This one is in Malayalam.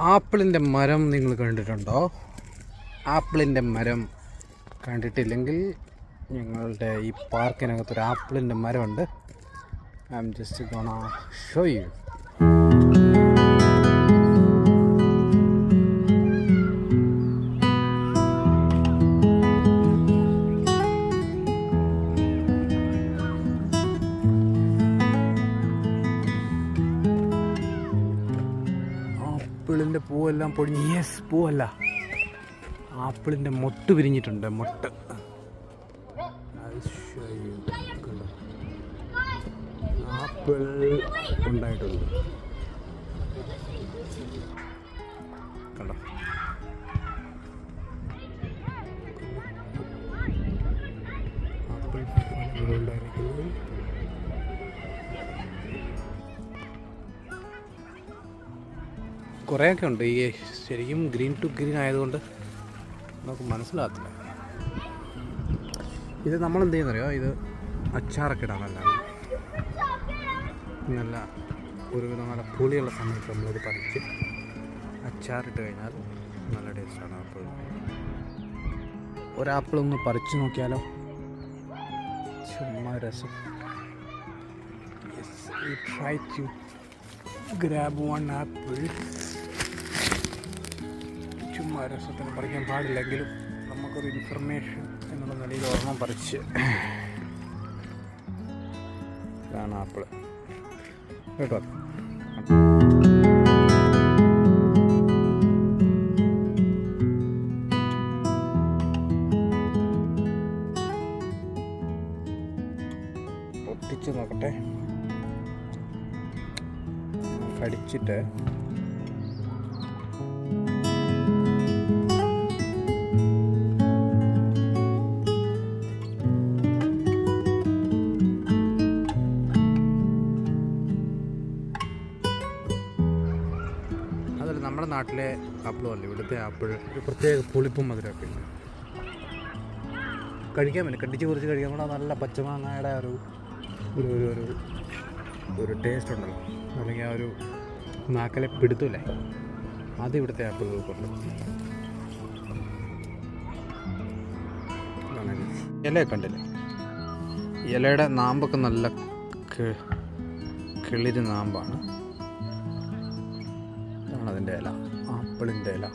ആപ്പിളിൻ്റെ മരം നിങ്ങൾ കണ്ടിട്ടുണ്ടോ? ആപ്പിളിൻ്റെ മരം കണ്ടിട്ടില്ലെങ്കിൽ ഞങ്ങളുടെ ഈ പാർക്കിനകത്തൊരു ആപ്പിളിൻ്റെ മരമുണ്ട്. I'm just gonna show you. ആപ്പിളിൻ്റെ പൂവെല്ലാം പൊടിഞ്ഞ്, യെസ് പൂവല്ല, ആപ്പിളിൻ്റെ മൊട്ട് വിരിഞ്ഞിട്ടുണ്ട്. മൊട്ട് ആപ്പിൾ ഉണ്ടായിട്ടുണ്ട് കണ്ടോ. ആപ്പിൾ ഉണ്ടായിരിക്കുന്നത് കുറേയൊക്കെ ഉണ്ട്. ഈ ശരിക്കും ഗ്രീൻ ടു ഗ്രീൻ ആയതുകൊണ്ട് നമുക്ക് മനസ്സിലാകത്തില്ല. ഇത് നമ്മളെന്ത് ചെയ്യുന്നറിയോ, ഇത് അച്ചാറൊക്കെ ഇടാൻ നല്ല ഒരുവിധം നല്ല പുളിയുള്ള സമയത്ത് നമ്മളിത് പറിച്ച് അച്ചാറിട്ട് കഴിഞ്ഞാൽ നല്ല ടേസ്റ്റാണ്. ആപ്പിൾ ഒരാപ്പിളൊന്ന് പറിച്ച് നോക്കിയാലോ, ചുമ്മാ രസം. Try to grab one apple. ചുമ്മാ രസത്തിന് പറിക്കാൻ പാടില്ലെങ്കിലും നമുക്കൊരു ഇൻഫർമേഷൻ എന്നുള്ള നിലയിൽ ഓർമ്മ പറിച്ച് ഇതാണ് ആപ്പിൾ കേട്ടോ. പൊട്ടിച്ച് നോക്കട്ടെ, കടിച്ചിട്ട് അതല്ല, നമ്മുടെ നാട്ടിലെ ആപ്പിളും അല്ല, ഇവിടുത്തെ ആപ്പിൾ ഒരു പ്രത്യേക പുളിപ്പും മധുരമൊക്കെ ഉണ്ട്. കഴിക്കാൻ പറ്റില്ല, കടിച്ച് കുറിച്ച് കഴിക്കാൻ കൂടെ നല്ല പച്ചമാങ്ങയുടെ ഒരു ഒരു ഒരു ടേസ്റ്റ് ഉണ്ടല്ലോ, അല്ലെങ്കിൽ ആ ഒരു നാക്കലെ പിടുത്തല്ലേ, അത് ഇവിടുത്തെ ആപ്പിളുകൾക്കുണ്ട്. ഇലയൊക്കെ ഉണ്ടല്ലേ, ഇലയുടെ നാമ്പൊക്കെ നല്ല കിളിര് നാമ്പാണ്. ഇതാണ് അതിൻ്റെ ഇല, ആപ്പിളിൻ്റെ ഇല.